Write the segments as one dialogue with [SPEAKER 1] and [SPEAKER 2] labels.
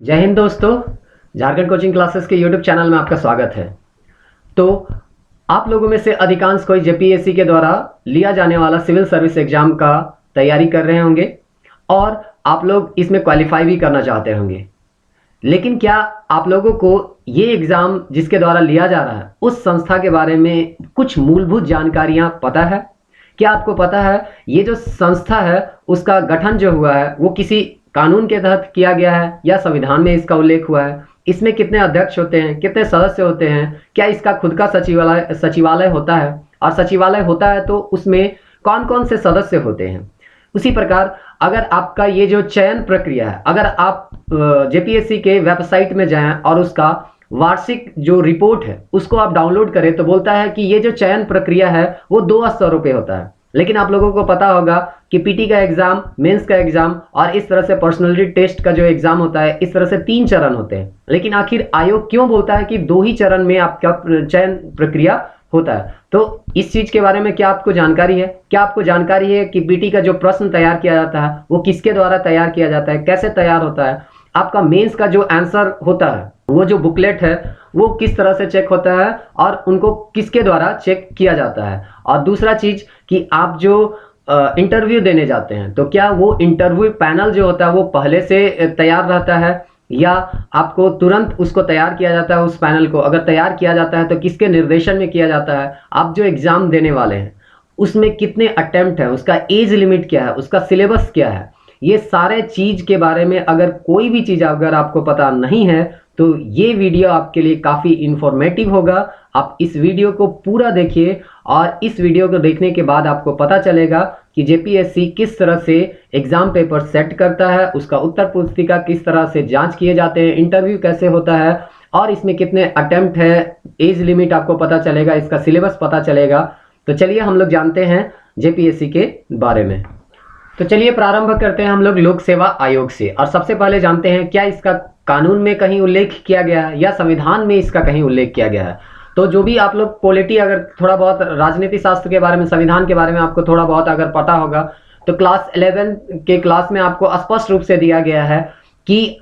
[SPEAKER 1] जय हिंद दोस्तों। Jharkhand coaching classes के यूट्यूब चैनल में आपका स्वागत है। तो आप लोगों में से अधिकांश कोई जेपीएससी के द्वारा लिया जाने वाला सिविल सर्विस एग्जाम का तैयारी कर रहे होंगे और आप लोग इसमें क्वालिफाई भी करना चाहते होंगे। लेकिन क्या आप लोगों को ये एग्जाम जिसके द्वारा लिया जा रहा है उस संस्था के बारे में कुछ मूलभूत जानकारियां पता है? क्या आपको पता है ये जो संस्था है उसका गठन जो हुआ है वो किसी कानून के तहत किया गया है या संविधान में इसका उल्लेख हुआ है? इसमें कितने अध्यक्ष होते हैं, कितने सदस्य होते हैं, क्या इसका खुद का सचिवालय होता है, और सचिवालय होता है तो उसमें कौन कौन से सदस्य होते हैं? उसी प्रकार अगर आपका ये जो चयन प्रक्रिया है, अगर आप जेपीएससी के वेबसाइट में जाएं और उसका वार्षिक जो रिपोर्ट है उसको आप डाउनलोड करें तो बोलता है कि ये जो चयन प्रक्रिया है वो 2 स्तरों पे होता है। लेकिन आप लोगों को पता होगा कि पीटी का एग्जाम, मेंस का एग्जाम और इस तरह से पर्सनालिटी टेस्ट का जो एग्जाम होता है, इस तरह से 3 चरण होते हैं। लेकिन आखिर आयोग क्यों बोलता है कि 2 ही चरण में आपका चयन प्रक्रिया होता है? तो इस चीज के बारे में क्या आपको जानकारी है? क्या आपको जानकारी है कि पीटी का जो प्रश्न तैयार किया जाता है वो किसके द्वारा तैयार किया जाता है, कैसे तैयार होता है? आपका मेंस का जो आंसर होता है, वो जो बुकलेट है वो किस तरह से चेक होता है और उनको किसके द्वारा चेक किया जाता है? और दूसरा चीज कि आप जो इंटरव्यू देने जाते हैं तो क्या वो इंटरव्यू पैनल जो होता है वो पहले से तैयार रहता है या आपको तुरंत उसको तैयार किया जाता है? उस पैनल को अगर तैयार किया जाता है तो किसके निर्देशन में किया जाता है? आप जो एग्जाम देने वाले हैं उसमें कितने अटेम्प्ट है, उसका एज लिमिट क्या है, उसका सिलेबस क्या है? ये सारे चीज के बारे में अगर कोई भी चीज अगर आपको पता नहीं है तो ये वीडियो आपके लिए काफी इंफॉर्मेटिव होगा। आप इस वीडियो को पूरा देखिए और इस वीडियो को देखने के बाद आपको पता चलेगा कि जेपीएससी किस तरह से एग्जाम पेपर सेट करता है, उसका उत्तर पुस्तिका किस तरह से जांच किए जाते हैं, इंटरव्यू कैसे होता है और इसमें कितने अटेम्प्ट है, एज लिमिट आपको पता चलेगा, इसका सिलेबस पता चलेगा। तो चलिए हम लोग जानते हैं जेपीएससी के बारे में। तो चलिए प्रारंभ करते हैं हम लोग लोक सेवा आयोग से और सबसे पहले जानते हैं क्या इसका कानून में कहीं उल्लेख किया गया है या संविधान में इसका कहीं उल्लेख किया गया है? तो जो भी आप लोग पॉलिटी, अगर थोड़ा बहुत राजनीति शास्त्र के बारे में, संविधान के बारे में आपको थोड़ा बहुत अगर पता होगा तो क्लास 11 के क्लास में आपको स्पष्ट रूप से दिया गया है कि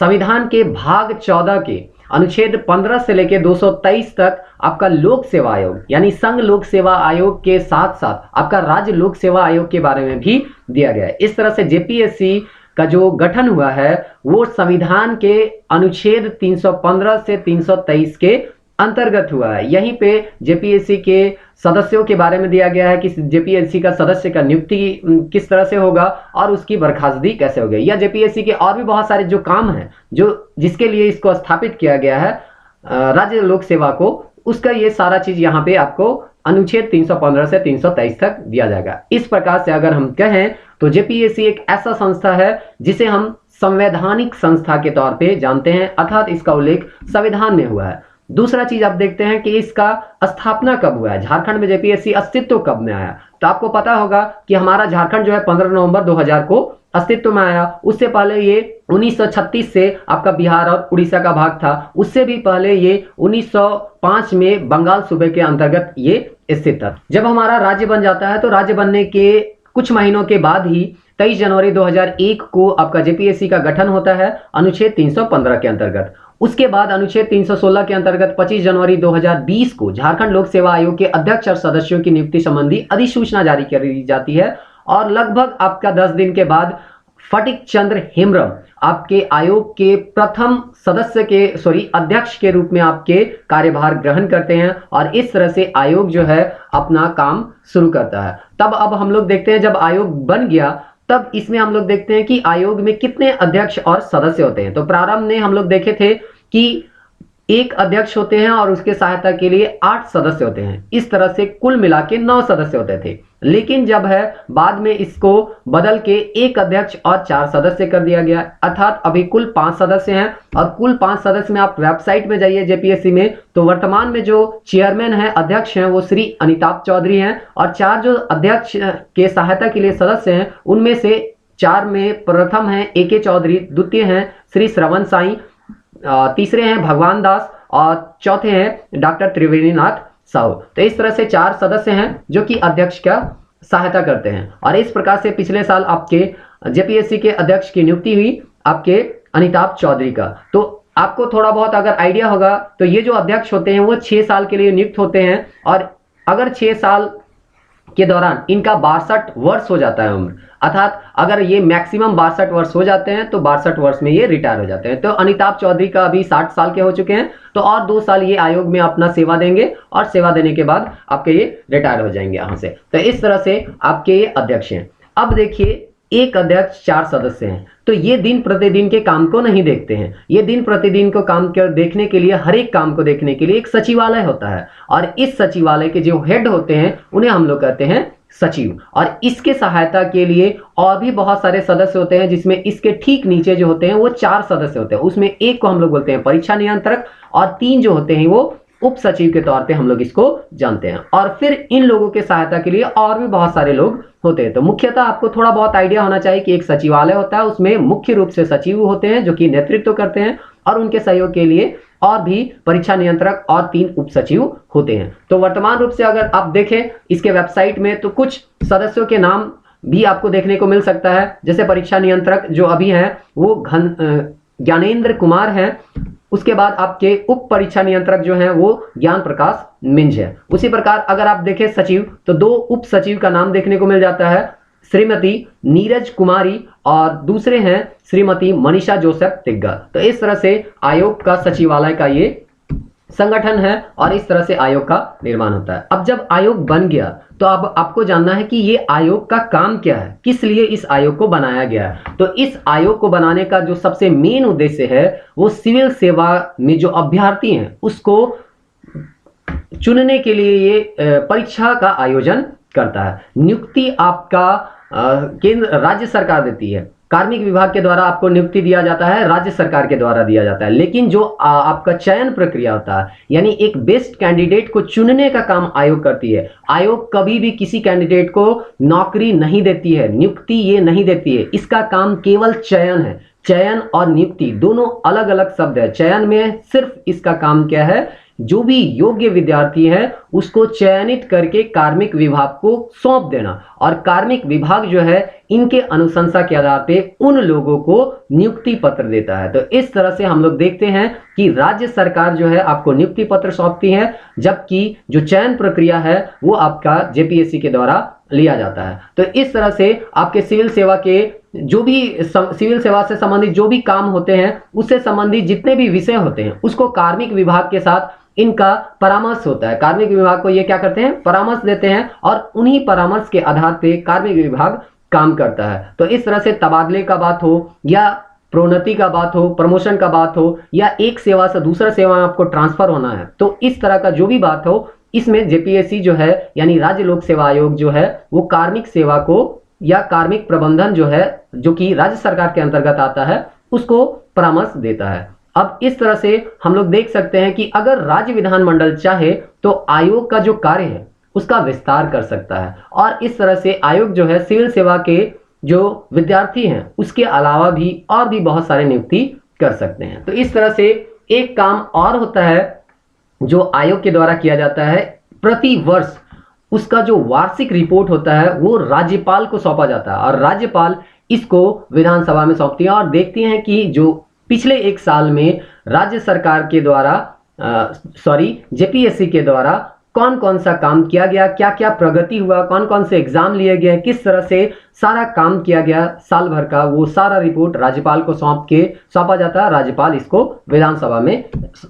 [SPEAKER 1] संविधान के भाग 14 के अनुच्छेद 15 से लेकर 223 तक आपका लोक सेवा आयोग यानी संघ लोक सेवा आयोग के साथ साथ आपका राज्य लोक सेवा आयोग के बारे में भी दिया गया है। इस तरह से जेपीएससी का जो गठन हुआ है वो संविधान के अनुच्छेद 315 से 323 के अंतर्गत हुआ है। यहीं पे जेपीएससी के सदस्यों के बारे में दिया गया है कि जेपीएससी का सदस्य का नियुक्ति किस तरह से होगा और उसकी बर्खास्तगी कैसे होगी, या जेपीएससी के और भी बहुत सारे जो काम है जो जिसके लिए इसको स्थापित किया गया है राज्य लोक सेवा को, उसका ये सारा चीज यहाँ पे आपको अनुच्छेद 315 से 323 तक दिया जाएगा। इस प्रकार से अगर हम कहें तो जेपीएससी एक ऐसा संस्था है जिसे हम संवैधानिक संस्था के तौर पे जानते हैं, अर्थात इसका उल्लेख संविधान में हुआ है। दूसरा चीज आप देखते हैं कि इसका स्थापना कब हुआ है, झारखंड में जेपीएससी अस्तित्व कब में आया? तो आपको पता होगा कि हमारा झारखंड जो है 15 नवंबर 2000 को अस्तित्व में आया। उससे पहले ये 1936 से आपका बिहार और उड़ीसा का भाग था। उससे भी पहले ये 1905 में बंगाल सूबे के अंतर्गत ये स्थित था। जब हमारा राज्य बन जाता है तो राज्य बनने के कुछ महीनों के बाद ही 23 जनवरी 2001 को आपका जेपीएससी का गठन होता है अनुच्छेद 315 के अंतर्गत। उसके बाद अनुच्छेद 316 के अंतर्गत 25 जनवरी 2020 को झारखंड लोक सेवा आयोग के अध्यक्ष और सदस्यों की नियुक्ति संबंधी अधिसूचना जारी कर जाती है और लगभग आपका 10 दिन के बाद फटिक चंद्र हेम्ब्रम आपके आयोग के प्रथम अध्यक्ष के रूप में आपके कार्यभार ग्रहण करते हैं और इस तरह से आयोग जो है अपना काम शुरू करता है। तब अब हम लोग देखते हैं जब आयोग बन गया तब इसमें हम लोग देखते हैं कि आयोग में कितने अध्यक्ष और सदस्य होते हैं। तो प्रारंभ में हम लोग देखे थे कि 1 अध्यक्ष होते हैं और उसके सहायता के लिए 8 सदस्य होते हैं। इस तरह से कुल मिला के 9 सदस्य होते थे। लेकिन जब है बाद में इसको बदल के 1 अध्यक्ष और 4 सदस्य कर दिया गया, अर्थात अभी कुल 5 सदस्य हैं। और कुल 5 सदस्य में आप वेबसाइट में जाइए जेपीएससी में तो वर्तमान में जो चेयरमैन है, अध्यक्ष हैं, वो श्री अनिताभ चौधरी हैं और 4 जो अध्यक्ष के सहायता के लिए सदस्य हैं उनमें से 4 में प्रथम है AK चौधरी, द्वितीय हैं श्री श्रवण साई, तीसरे हैं भगवान दास और चौथे हैं डॉक्टर त्रिवेणीनाथ साहू। तो इस तरह से 4 सदस्य हैं जो कि अध्यक्ष का सहायता करते हैं और इस प्रकार से पिछले साल आपके जेपीएससी के अध्यक्ष की नियुक्ति हुई आपके अमिताभ चौधरी का। तो आपको थोड़ा बहुत अगर आइडिया होगा तो ये जो अध्यक्ष होते हैं वो 6 साल के लिए नियुक्त होते हैं, और अगर 6 साल के दौरान इनका 62 वर्ष हो जाता है उम्र, अर्थात अगर ये मैक्सिमम 62 वर्ष हो जाते हैं तो 62 वर्ष में ये रिटायर हो जाते हैं। तो अमिताभ चौधरी का अभी 60 साल के हो चुके हैं, तो और 2 साल ये आयोग में अपना सेवा देंगे, और सेवा देने के बाद आपके ये रिटायर हो जाएंगे यहाँ से। तो इस तरह से आपके ये अध्यक्ष हैं। अब देखिए, एक अध्यक्ष 4 सदस्य हैं, तो ये दिन प्रतिदिन के काम को नहीं देखते हैं। ये दिन प्रतिदिन को काम को देखने के लिए, हर एक काम को देखने के लिए एक सचिवालय होता है, और इस सचिवालय के जो हेड होते हैं उन्हें हम लोग कहते हैं सचिव। और इसके सहायता के लिए और भी बहुत सारे सदस्य होते हैं, जिसमें इसके ठीक नीचे जो होते हैं वो 4 सदस्य होते हैं। उसमें एक को हम लोग बोलते हैं परीक्षा नियंत्रक, और 3 जो होते हैं वो उप सचिव के तौर पे हम लोग इसको जानते हैं। और फिर इन लोगों के सहायता के लिए और भी बहुत सारे लोग होते हैं। तो मुख्यतः आपको थोड़ा बहुत आइडिया होना चाहिए कि एक सचिवालय होता है, उसमें मुख्य रूप से सचिव होते हैं जो कि नेतृत्व करते हैं, और उनके सहयोग के लिए और भी परीक्षा नियंत्रक और 3 उप सचिव होते हैं। तो वर्तमान रूप से अगर आप देखें इसके वेबसाइट में, तो कुछ सदस्यों के नाम भी आपको देखने को मिल सकता है। जैसे परीक्षा नियंत्रक जो अभी हैं वो ज्ञानेंद्र कुमार हैं। उसके बाद आपके उप परीक्षा नियंत्रक जो हैं वो ज्ञान प्रकाश मिंज है। उसी प्रकार अगर आप देखें सचिव, तो 2 उप सचिव का नाम देखने को मिल जाता है, श्रीमती नीरज कुमारी, और दूसरे हैं श्रीमती मनीषा जोसेफ तिग्गा। तो इस तरह से आयोग का सचिवालय का ये संगठन है, और इस तरह से आयोग का निर्माण होता है। अब जब आयोग बन गया तो अब आपको जानना है कि ये आयोग का काम क्या है, किस लिए इस आयोग को बनाया गया है। तो इस आयोग को बनाने का जो सबसे मेन उद्देश्य है वो सिविल सेवा में जो अभ्यर्थी हैं उसको चुनने के लिए ये परीक्षा का आयोजन करता है। नियुक्ति आपका केंद्र राज्य सरकार देती है, कार्मिक विभाग के द्वारा आपको नियुक्ति दिया जाता है, राज्य सरकार के द्वारा दिया जाता है। लेकिन जो आपका चयन प्रक्रिया होता है, यानी एक बेस्ट कैंडिडेट को चुनने का काम आयोग करती है। आयोग कभी भी किसी कैंडिडेट को नौकरी नहीं देती है, नियुक्ति ये नहीं देती है। इसका काम केवल चयन है। चयन और नियुक्ति दोनों अलग अलग शब्द है। चयन में सिर्फ इसका काम क्या है, जो भी योग्य विद्यार्थी है उसको चयनित करके कार्मिक विभाग को सौंप देना, और कार्मिक विभाग जो है इनके अनुशंसा के आधार पे उन लोगों को नियुक्ति पत्र देता है। तो इस तरह से हम लोग देखते हैं कि राज्य सरकार जो है आपको नियुक्ति पत्र सौंपती है, जबकि जो चयन प्रक्रिया है वो आपका जेपीएससी के द्वारा लिया जाता है। तो इस तरह से आपके सिविल सेवा के जो भी सिविल सेवा से संबंधित जो भी काम होते हैं, उससे संबंधित जितने भी विषय होते हैं, उसको कार्मिक विभाग के साथ इनका परामर्श होता है। कार्मिक विभाग को ये क्या करते हैं, परामर्श देते हैं, और उन्हीं परामर्श के आधार पे कार्मिक विभाग काम करता है। तो इस तरह से तबादले का बात हो, या प्रोन्नति का बात हो, प्रमोशन का बात हो, या एक सेवा से दूसरा सेवा में आपको ट्रांसफर होना है, तो इस तरह का जो भी बात हो, इसमें जेपीएससी जो है यानी राज्य लोक सेवा आयोग जो है वो कार्मिक सेवा को या कार्मिक प्रबंधन जो है, जो कि राज्य सरकार के अंतर्गत आता है, उसको परामर्श देता है। अब इस तरह से हम लोग देख सकते हैं कि अगर राज्य विधानमंडल चाहे तो आयोग का जो कार्य है उसका विस्तार कर सकता है, और इस तरह से आयोग जो है सिविल सेवा के जो विद्यार्थी हैं उसके अलावा भी और भी बहुत सारे नियुक्ति कर सकते हैं। तो इस तरह से एक काम और होता है जो आयोग के द्वारा किया जाता है, प्रति वर्ष उसका जो वार्षिक रिपोर्ट होता है वो राज्यपाल को सौंपा जाता है, और राज्यपाल इसको विधानसभा में सौंपती है और देखती हैं कि जो पिछले 1 साल में राज्य सरकार के द्वारा जेपीएससी के द्वारा कौन कौन सा काम किया गया, क्या क्या प्रगति हुआ, कौन कौन से एग्जाम लिए गए, किस तरह से सारा काम किया गया साल भर का, वो सारा रिपोर्ट राज्यपाल को सौंपा जाता है। राज्यपाल इसको विधानसभा में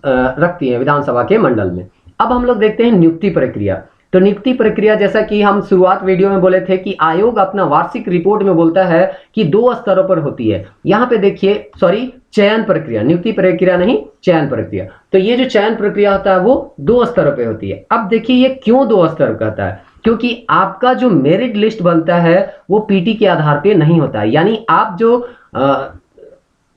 [SPEAKER 1] रखती है, विधानसभा के मंडल में। अब हम लोग देखते हैं नियुक्ति प्रक्रिया। तो नियुक्ति प्रक्रिया, जैसा कि हम शुरुआत वीडियो में बोले थे कि आयोग अपना वार्षिक रिपोर्ट में बोलता है कि 2 स्तरों पर होती है। यहाँ पे देखिए, चयन प्रक्रिया, नियुक्ति प्रक्रिया नहीं, चयन प्रक्रिया। तो ये जो चयन प्रक्रिया होता है वो 2 स्तरों पे होती है। अब देखिए ये क्यों 2 स्तर कहता है, क्योंकि आपका जो मेरिट लिस्ट बनता है वो पीटी के आधार पे नहीं होता है। यानी आप जो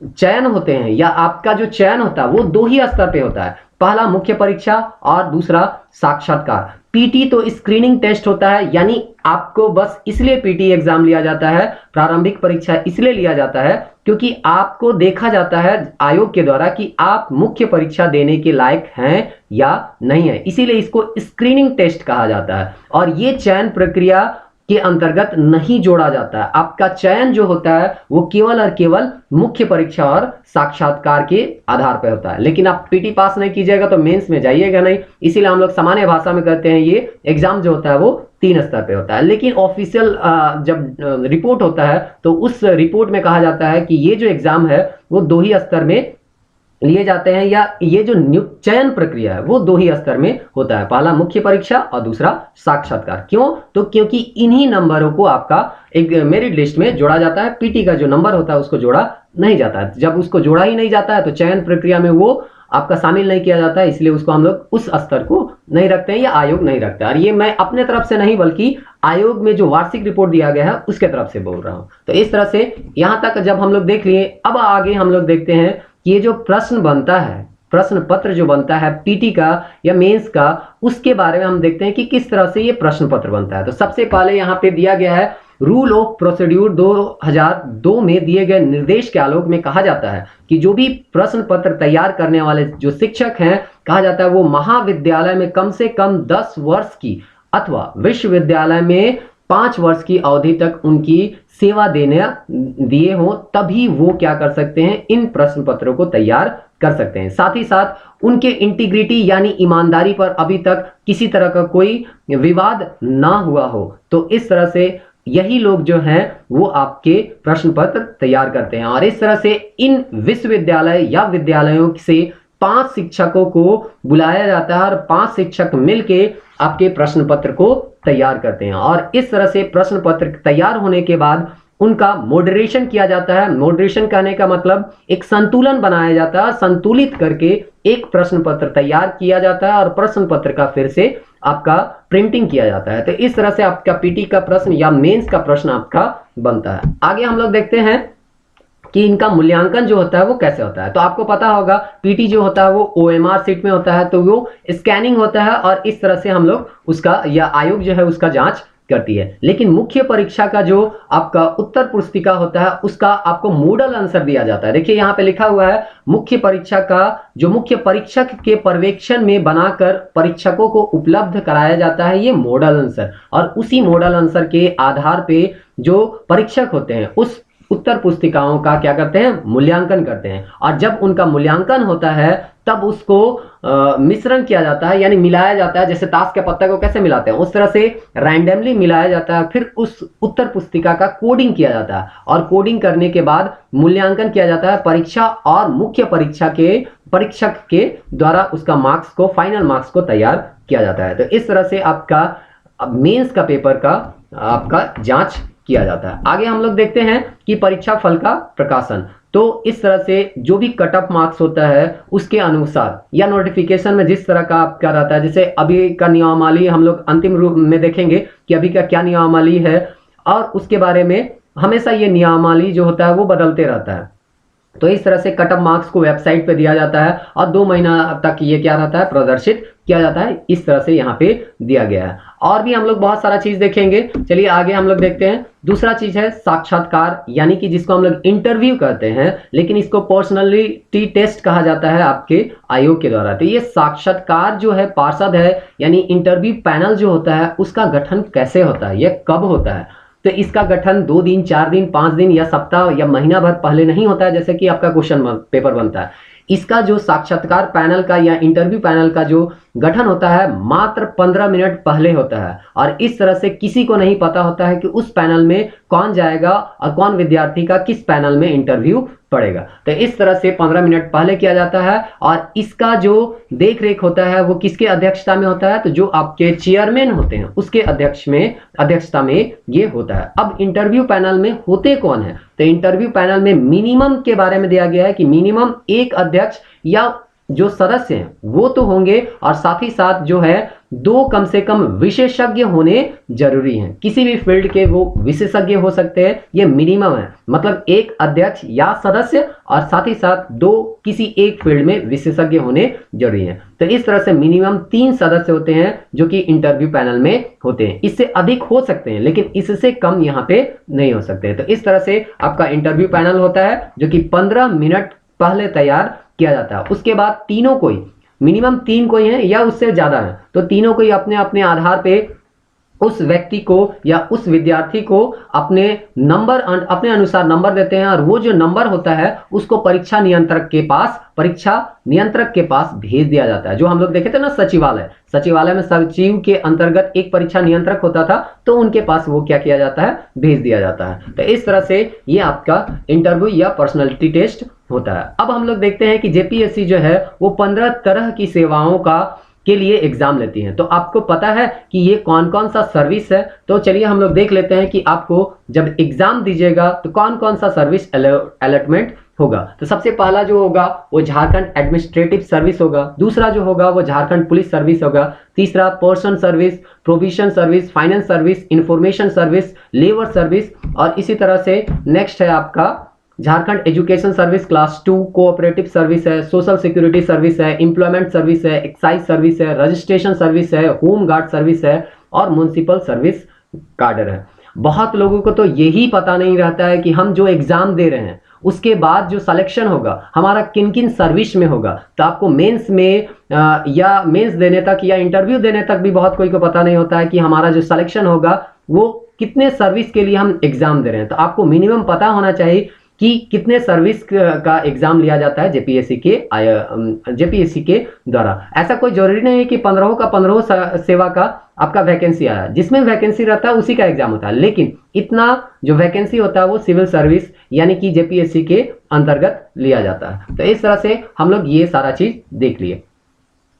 [SPEAKER 1] चयन होते हैं या आपका जो चयन होता है वो 2 ही स्तर पे होता है, पहला मुख्य परीक्षा और दूसरा साक्षात्कार। पीटी तो स्क्रीनिंग टेस्ट होता है, यानी आपको बस इसलिए पीटी एग्जाम लिया जाता है, प्रारंभिक परीक्षा इसलिए लिया जाता है क्योंकि आपको देखा जाता है आयोग के द्वारा कि आप मुख्य परीक्षा देने के लायक हैं या नहीं है, इसीलिए इसको स्क्रीनिंग टेस्ट कहा जाता है। और ये चयन प्रक्रिया के अंतर्गत नहीं जोड़ा जाता है। आपका चयन जो होता है वो केवल और केवल मुख्य परीक्षा और साक्षात्कार के आधार पर होता है। लेकिन आप पीटी पास नहीं कीजिएगा तो मेंस में जाइएगा नहीं, इसीलिए हम लोग सामान्य भाषा में कहते हैं ये एग्जाम जो होता है वो 3 स्तर पे होता है। लेकिन ऑफिशियल जब रिपोर्ट होता है तो उस रिपोर्ट में कहा जाता है कि ये जो एग्जाम है वो 2 ही स्तर में लिए जाते हैं, या ये जो चयन प्रक्रिया है वो 2 ही स्तर में होता है, पहला मुख्य परीक्षा और दूसरा साक्षात्कार। क्यों? तो क्योंकि इन्हीं नंबरों को आपका एक मेरिट लिस्ट में जोड़ा जाता है, पीटी का जो नंबर होता है उसको जोड़ा नहीं जाता है। जब उसको जोड़ा ही नहीं जाता है तो चयन प्रक्रिया में वो आपका शामिल नहीं किया जाता है, इसलिए उसको हम लोग उस स्तर को नहीं रखते हैं या आयोग नहीं रखता है। और ये मैं अपने तरफ से नहीं बल्कि आयोग में जो वार्षिक रिपोर्ट दिया गया है उसके तरफ से बोल रहा हूं। तो इस तरह से यहां तक जब हम लोग देख लिए, अब आगे हम लोग देखते हैं कि ये जो प्रश्न बनता है, प्रश्न पत्र जो बनता है पीटी का या मेंस का, उसके बारे में हम देखते हैं कि किस तरह से ये प्रश्न पत्र बनता है। तो सबसे पहले यहाँ पे दिया गया है रूल ऑफ प्रोसीड्यूर 2002 में दिए गए निर्देश के आलोक में कहा जाता है कि जो भी प्रश्न पत्र तैयार करने वाले जो शिक्षक हैं, कहा जाता है वो महाविद्यालय में कम से कम 10 वर्ष की अथवा विश्वविद्यालय में 5 वर्ष की अवधि तक उनकी सेवा देने दिए हो, तभी वो क्या कर सकते हैं, इन प्रश्न पत्रों को तैयार कर सकते हैं। साथ ही साथ उनके इंटीग्रिटी यानी ईमानदारी पर अभी तक किसी तरह का कोई विवाद ना हुआ हो। तो इस तरह से यही लोग जो हैं वो आपके प्रश्न पत्र तैयार करते हैं। और इस तरह से इन विश्वविद्यालय या विद्यालयों से 5 शिक्षकों को बुलाया जाता है और 5 शिक्षक मिलके आपके प्रश्न पत्र को तैयार करते हैं। और इस तरह से प्रश्न पत्र तैयार होने के बाद उनका मॉडरेशन किया जाता है। मॉडरेशन कहने का मतलब एक संतुलन बनाया जाता है और संतुलित करके एक प्रश्न पत्र तैयार किया जाता है और प्रश्न पत्र का फिर से आपका प्रिंटिंग किया जाता है। तो इस तरह से आपका पीटी का प्रश्न या मेंस का प्रश्न आपका बनता है। आगे हम लोग देखते हैं कि इनका मूल्यांकन जो होता है वो कैसे होता है। तो आपको पता होगा पीटी जो होता है वो ओएमआर सीट में होता है, तो वो स्कैनिंग होता है और इस तरह से हम लोग उसका या आयोग जो है उसका जांच करती है। लेकिन मुख्य परीक्षा का जो आपका उत्तर पुस्तिका होता है उसका आपको मॉडल आंसर दिया जाता है। देखिए यहाँ पे लिखा हुआ है मुख्य परीक्षा का जो मुख्य परीक्षक के पर्यवेक्षण में बनाकर परीक्षकों को उपलब्ध कराया जाता है ये मॉडल आंसर, और उसी मॉडल आंसर के आधार पे जो परीक्षक होते हैं उस उत्तर पुस्तिकाओं का क्या करते हैं, मूल्यांकन करते हैं। और जब उनका मूल्यांकन होता है तब उसको मिश्रण किया जाता है, यानी मिलाया जाता है। जैसे ताश के पत्ते को कैसे मिलाते हैं उस तरह से रैंडमली मिलाया जाता है। फिर उस उत्तर पुस्तिका का कोडिंग किया जाता है और कोडिंग करने के बाद मूल्यांकन किया जाता है परीक्षा और मुख्य परीक्षा के परीक्षक के द्वारा उसका मार्क्स को, फाइनल मार्क्स को तैयार किया जाता है। तो इस तरह से आपका मेंस का पेपर का आपका जांच किया जाता है। आगे हम लोग देखते हैं कि परीक्षा फल का प्रकाशन। तो इस तरह से जो भी कट ऑफ मार्क्स होता है उसके अनुसार या नोटिफिकेशन में जिस तरह का आपका रहता है, जैसे अभी का नियमावली हम लोग अंतिम रूप में देखेंगे कि अभी का क्या नियमावली है, और उसके बारे में हमेशा ये नियमावली जो होता है वो बदलते रहता है। तो इस तरह से कट ऑफ मार्क्स को वेबसाइट पे दिया जाता है और 2 महीना तक ये क्या रहता है, प्रदर्शित किया जाता है। इस तरह से यहाँ पे दिया गया है। और भी हम लोग बहुत सारा चीज देखेंगे। चलिए आगे हम लोग देखते हैं। दूसरा चीज है साक्षात्कार, यानी कि जिसको हम लोग इंटरव्यू कहते हैं, लेकिन इसको पर्सनालिटी टेस्ट कहा जाता है आपके आयोग के द्वारा। तो ये साक्षात्कार जो है पार्षद है, यानी इंटरव्यू पैनल जो होता है उसका गठन कैसे होता है, यह कब होता है। तो इसका गठन 2 दिन, 4 दिन, 5 दिन या सप्ताह या महीना भर पहले नहीं होता है जैसे कि आपका क्वेश्चन पेपर बनता है। इसका जो साक्षात्कार पैनल का या इंटरव्यू पैनल का जो गठन होता है मात्र 15 मिनट पहले होता है, और इस तरह से किसी को नहीं पता होता है कि उस पैनल में कौन जाएगा और कौन विद्यार्थी का किस पैनल में इंटरव्यू पड़ेगा। तो इस तरह से 15 मिनट पहले किया जाता है, और इसका जो देख रेख होता है वो किसके अध्यक्षता में होता है, तो जो आपके चेयरमैन होते हैं उसके अध्यक्षता में ये होता है। अब इंटरव्यू पैनल में होते कौन है, तो इंटरव्यू पैनल में मिनिमम के बारे में दिया गया है कि मिनिमम एक अध्यक्ष या जो सदस्य हैं वो तो होंगे, और साथ ही साथ जो है 2 कम से कम विशेषज्ञ होने जरूरी हैं। किसी भी फील्ड के वो विशेषज्ञ हो सकते हैं, ये मिनिमम है। मतलब एक अध्यक्ष या सदस्य और साथ ही साथ 2 किसी एक फील्ड में विशेषज्ञ होने जरूरी हैं। तो इस तरह से मिनिमम 3 सदस्य होते हैं जो कि इंटरव्यू पैनल में होते हैं। इससे अधिक हो सकते हैं लेकिन इससे कम यहाँ पे नहीं हो सकते। तो इस तरह से आपका इंटरव्यू पैनल होता है जो कि 15 मिनट पहले तैयार किया जाता है। उसके बाद तीनों कोई, मिनिमम 3 कोई हैं या उससे ज्यादा है, तो तीनों कोई अपने अपने आधार पे उस व्यक्ति को या उस विद्यार्थी को अपने अपने अनुसार नंबर देते हैं, और वो जो नंबर होता है उसको परीक्षा नियंत्रक के पास भेज दिया जाता है। जो हम लोग देखे थे ना सचिवालय में सचिव के अंतर्गत एक परीक्षा नियंत्रक होता था, तो उनके पास वो क्या किया जाता है, भेज दिया जाता है। तो इस तरह से ये आपका इंटरव्यू या पर्सनालिटी टेस्ट होता है। अब हम लोग देखते हैं कि जेपीएससी जो है वो 15 तरह की सेवाओं के लिए एग्जाम लेती हैं। तो आपको पता है कि ये कौन कौन सा सर्विस है, तो चलिए हम लोग देख लेते हैं कि आपको जब एग्जाम दीजिएगा तो कौन कौन सा सर्विस अलॉटमेंट होगा। तो सबसे पहला जो होगा वो झारखंड एडमिनिस्ट्रेटिव सर्विस होगा, दूसरा जो होगा वो झारखंड पुलिस सर्विस होगा, तीसरा person service, provision service, finance service, information service, labour service, और इसी तरह से नेक्स्ट है आपका Jharkhand education service class 2, cooperative service है, सोशल सिक्योरिटी सर्विस है, एम्प्लॉयमेंट सर्विस है, एक्साइज सर्विस है, रजिस्ट्रेशन सर्विस है, होम गार्ड सर्विस है, और म्युनिसिपल सर्विस कार्डर है। बहुत लोगों को तो यही पता नहीं रहता है कि हम जो एग्जाम दे रहे हैं उसके बाद जो सिलेक्शन होगा हमारा किन किन सर्विस में होगा। तो आपको मेंस में या मेंस देने तक या इंटरव्यू देने तक भी बहुत कोई को पता नहीं होता है कि हमारा जो सिलेक्शन होगा वो कितने सर्विस के लिए हम एग्जाम दे रहे हैं। तो आपको मिनिमम पता होना चाहिए कि कितने सर्विस का एग्जाम लिया जाता है जेपीएससी के द्वारा। ऐसा कोई जरूरी नहीं है कि 15 का 15 सेवा का आपका वैकेंसी आया, जिसमें वैकेंसी रहता है उसी का एग्जाम होता है, लेकिन इतना जो वैकेंसी होता है वो सिविल सर्विस यानी कि जेपीएससी के अंतर्गत लिया जाता है। तो इस तरह से हम लोग ये सारा चीज देख लिए।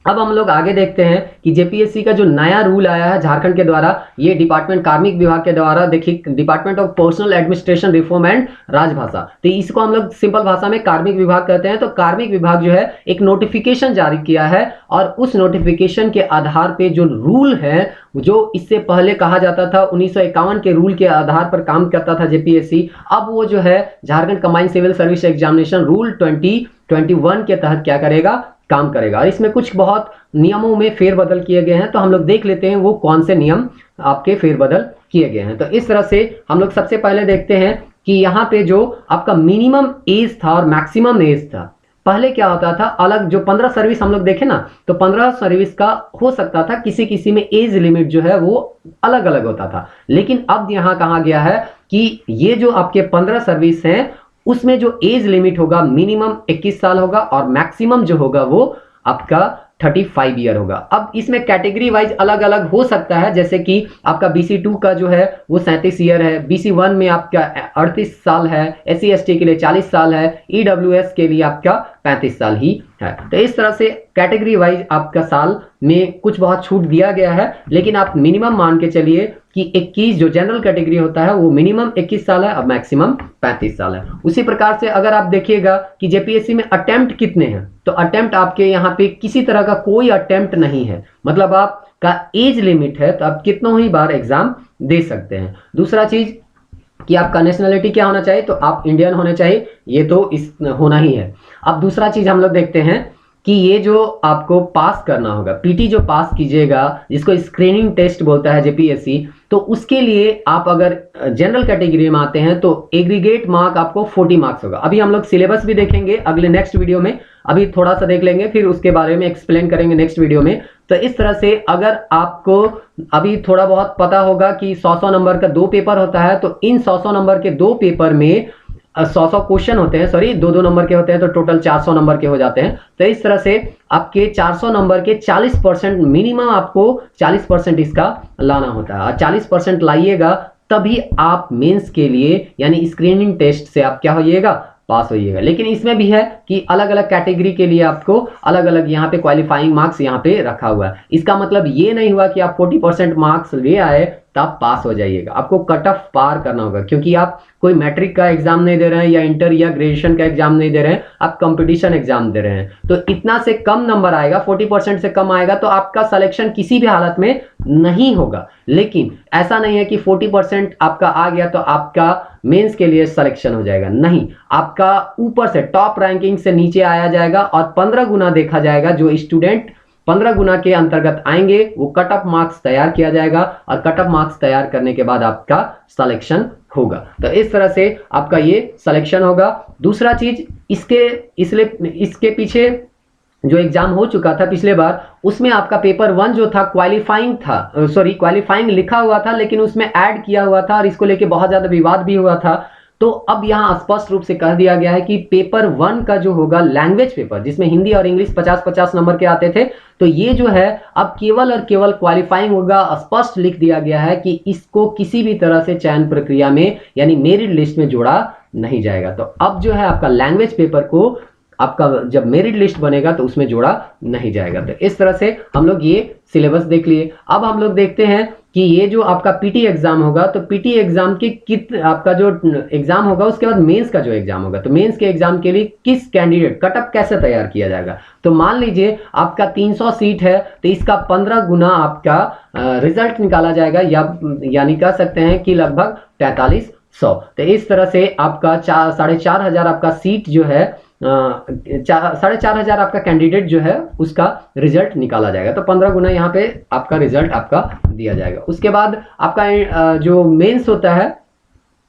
[SPEAKER 1] अब हम लोग आगे देखते हैं कि जेपीएससी का जो नया रूल आया है झारखंड के द्वारा, ये डिपार्टमेंट कार्मिक विभाग के द्वारा, देखिए department of personal administration reform and राजभाषा, तो इसको हम लोग सिंपल भाषा में कार्मिक विभाग कहते हैं। तो कार्मिक विभाग जो है एक नोटिफिकेशन जारी किया है, और उस नोटिफिकेशन के आधार पे जो रूल है, जो इससे पहले कहा जाता था 1951 के रूल के आधार पर काम करता था जेपीएससी, अब वो जो है Jharkhand combined civil service examination rule 2021 के तहत क्या करेगा, काम करेगा। और इसमें कुछ बहुत नियमों में फेरबदल किए गए हैं, तो हम लोग देख लेते हैं वो कौन से नियम आपके फेरबदल किए गए हैं। तो इस तरह से हम लोग सबसे पहले देखते हैं कि यहाँ पे जो आपका मिनिमम एज था और मैक्सिमम एज था, पहले क्या होता था अलग, जो 15 सर्विस हम लोग देखे ना, तो 15 सर्विस का हो सकता था किसी किसी में एज लिमिट जो है वो अलग अलग होता था, लेकिन अब यहाँ कहा गया है कि ये जो आपके 15 सर्विस हैं उसमें जो एज लिमिट होगा मिनिमम 21 साल होगा, और मैक्सिमम जो होगा वो आपका 35 ईयर होगा। अब इसमें कैटेगरी वाइज अलग अलग हो सकता है, जैसे कि आपका BC2 का जो है वो 37 ईयर है, BC1 में आपका 38 साल है, SC/ST के लिए 40 साल है, EWS के लिए आपका 35 साल ही है। तो इस तरह से कैटेगरी वाइज आपका साल में कुछ बहुत छूट दिया गया है, लेकिन आप मिनिमम मान के चलिए कि 21 जो जनरल कैटेगरी होता है वो मिनिमम 21 साल है और मैक्सिमम 35 साल है। उसी प्रकार से अगर आप देखिएगा कि जेपीएससी में अटेम्प्ट कितने हैं, तो अटेम्प्ट आपके यहाँ पे किसी तरह का कोई अटेम्प्ट नहीं है, मतलब आपका एज लिमिट है, तो आप कितनों ही बार एग्जाम दे सकते हैं। दूसरा चीज कि आपका नेशनलिटी क्या होना चाहिए, तो आप इंडियन होने चाहिए, ये तो इस होना ही है। अब दूसरा चीज हम लोग देखते हैं कि ये जो आपको पास करना होगा, पीटी जो पास कीजिएगा, जिसको स्क्रीनिंग टेस्ट बोलता है जेपीएससी, तो उसके लिए आप अगर जनरल कैटेगरी में आते हैं तो एग्रीगेट मार्क आपको 40 मार्क्स होगा। अभी हम लोग सिलेबस भी देखेंगे अगले नेक्स्ट वीडियो में, अभी थोड़ा सा देख लेंगे, फिर उसके बारे में एक्सप्लेन करेंगे नेक्स्ट वीडियो में। तो इस तरह से अगर आपको अभी थोड़ा बहुत पता होगा कि 100 नंबर का 2 पेपर होता है, तो इन 100 नंबर के 2 पेपर में 100 क्वेश्चन होते हैं, सॉरी 2 नंबर के होते हैं, तो टोटल 400 नंबर के हो जाते हैं। तो इस तरह से आपके 400 नंबर के 40% मिनिमम आपको 40% इसका लाना होता है, और 40% लाइएगा तभी आप मेंस के लिए यानी स्क्रीनिंग टेस्ट से आप क्या होइएगा, पास होइएगा। लेकिन इसमें भी है कि अलग अलग कैटेगरी के लिए आपको अलग अलग यहाँ पे क्वालिफाइंग मार्क्स यहाँ पे रखा हुआ है। इसका मतलब ये नहीं हुआ कि आप 40% मार्क्स ले आए तो आप पास हो जाइएगा, आपको कट ऑफ पार करना होगा, क्योंकि आप कोई मैट्रिक का एग्जाम नहीं दे रहे हैं या इंटर या ग्रेजुएशन का एग्जाम नहीं दे रहे हैं, आप कंपटीशन एग्जाम दे रहे हैं। तो इतना से कम नंबर आएगा, 40% से कम आएगा तो आपका सिलेक्शन किसी भी हालत में नहीं होगा। लेकिन ऐसा नहीं है कि 40% आपका आ गया तो आपका मेंस के लिए सिलेक्शन हो जाएगा, नहीं, आपका ऊपर से टॉप रैंकिंग से नीचे आया जाएगा और 15 गुना देखा जाएगा। जो स्टूडेंट 15 गुना के अंतर्गत आएंगे वो कट ऑफ मार्क्स तैयार किया जाएगा, और कट ऑफ मार्क्स तैयार करने के बाद आपका सिलेक्शन होगा। तो इस तरह से आपका ये सिलेक्शन होगा। दूसरा चीज इसके पीछे जो एग्जाम हो चुका था पिछले बार, उसमें आपका पेपर 1 जो था क्वालिफाइंग था, सॉरी क्वालिफाइंग लिखा हुआ था लेकिन उसमें ऐड किया हुआ था और इसको लेके बहुत ज़्यादा विवाद भी हुआ था। तो अब यहाँ स्पष्ट रूप से कह दिया गया है कि पेपर 1 का जो होगा लैंग्वेज पेपर, जिसमें हिंदी और इंग्लिश 50-50 नंबर के आते थे, तो ये जो है अब केवल और केवल क्वालिफाइंग होगा। स्पष्ट लिख दिया गया है कि इसको किसी भी तरह से चयन प्रक्रिया में यानी मेरिट लिस्ट में जोड़ा नहीं जाएगा। तो अब जो है आपका लैंग्वेज पेपर को आपका जब मेरिट लिस्ट बनेगा तो उसमें जोड़ा नहीं जाएगा। तो इस तरह से हम लोग ये सिलेबस देख लिए। अब हम लोग देखते हैं कि ये जो आपका पीटी एग्जाम होगा, तो पीटी एग्जाम के आपका जो एग्जाम होगा उसके बाद मेंस का जो एग्जाम होगा, तो मेंस के एग्जाम के लिए किस कैंडिडेट कटअप कैसे तैयार किया जाएगा। तो मान लीजिए आपका 300 सीट है, तो इसका 15 गुना आपका रिजल्ट निकाला जाएगा, या यानी कह सकते हैं कि लगभग 4300। तो इस तरह से आपका 4,500 आपका सीट जो है, 4,500 आपका कैंडिडेट जो है उसका रिजल्ट निकाला जाएगा। तो 15 गुना यहाँ पे आपका रिजल्ट आपका दिया जाएगा। उसके बाद आपका जो मेंस होता है,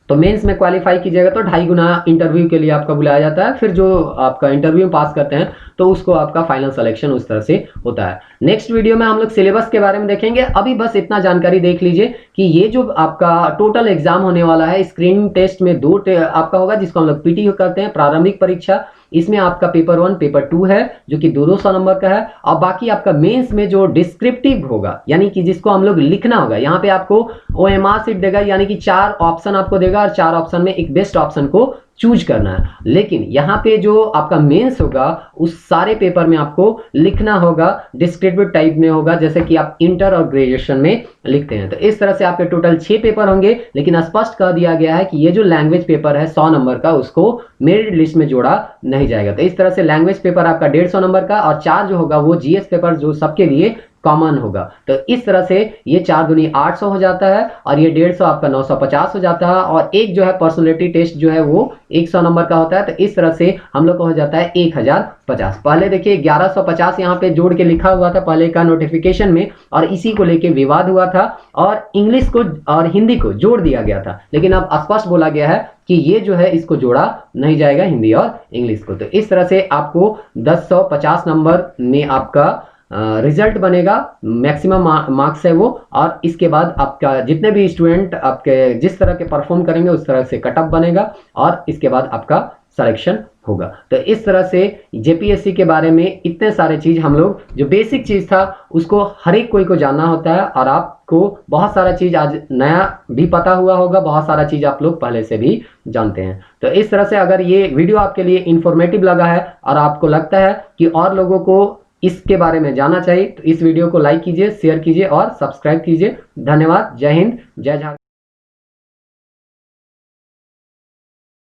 [SPEAKER 1] तो मेंस में क्वालिफाई कीजिएगा तो 2.5 गुना इंटरव्यू के लिए आपका बुलाया जाता है। फिर जो आपका इंटरव्यू में पास करते हैं तो उसको आपका फाइनल सिलेक्शन उस तरह से होता है। नेक्स्ट वीडियो में हम लोग सिलेबस के बारे में देखेंगे। अभी बस इतना जानकारी देख लीजिए कि ये जो आपका टोटल एग्जाम होने वाला है, स्क्रीनिंग टेस्ट में 2 आपका होगा, जिसको हम लोग पीटी करते हैं, प्रारंभिक परीक्षा। इसमें आपका पेपर 1 पेपर 2 है जो कि 200 नंबर का है, और बाकी आपका मेंस में जो डिस्क्रिप्टिव होगा यानी कि जिसको हम लोग लिखना होगा, यहाँ पे आपको ओएमआर सीट देगा, यानी कि 4 ऑप्शन आपको देगा और 4 ऑप्शन में एक बेस्ट ऑप्शन को चूज करना है। लेकिन यहाँ पे जो आपका मेंस होगा उस सारे पेपर में आपको लिखना होगा, डिस्क्रिप्टिव टाइप में होगा, जैसे कि आप इंटर और ग्रेजुएशन में लिखते हैं। तो इस तरह से आपके टोटल 6 पेपर होंगे, लेकिन स्पष्ट कर दिया गया है कि ये जो लैंग्वेज पेपर है 100 नंबर का, उसको मेरिट लिस्ट में जोड़ा नहीं जाएगा। तो इस तरह से लैंग्वेज पेपर आपका 150 नंबर का, और 4 जो होगा वो जीएस पेपर जो सबके लिए कॉमन होगा। तो इस तरह से ये 4 दूनी 800 हो जाता है, और ये 150 आपका 950 हो जाता है, और एक जो है पर्सनैलिटी टेस्ट जो है वो 100 नंबर का होता है। तो इस तरह से हम लोग को हो जाता है 1050। पहले देखिए 1150 यहाँ पे जोड़ के लिखा हुआ था पहले का नोटिफिकेशन में, और इसी को लेके विवाद हुआ था और इंग्लिश को और हिंदी को जोड़ दिया गया था। लेकिन अब स्पष्ट बोला गया है कि ये जो है इसको जोड़ा नहीं जाएगा, हिंदी और इंग्लिश को। तो इस तरह से आपको 1050 नंबर में आपका रिजल्ट बनेगा, मैक्सिमम मार्क्स है वो, और इसके बाद आपका जितने भी स्टूडेंट आपके जिस तरह के परफॉर्म करेंगे उस तरह से कटअप बनेगा, और इसके बाद आपका सिलेक्शन होगा। तो इस तरह से जेपीएससी के बारे में इतने सारे चीज हम लोग, जो बेसिक चीज था उसको हर एक कोई को जानना होता है, और आपको बहुत सारा चीज आज नया भी पता हुआ होगा, बहुत सारा चीज आप लोग पहले से भी जानते हैं। तो इस तरह से अगर ये वीडियो आपके लिए इंफॉर्मेटिव लगा है और आपको लगता है कि और लोगों को इसके बारे में जानना चाहिए, तो इस वीडियो को लाइक कीजिए, शेयर कीजिए और सब्सक्राइब कीजिए। धन्यवाद। जय हिंद, जय झारखंड।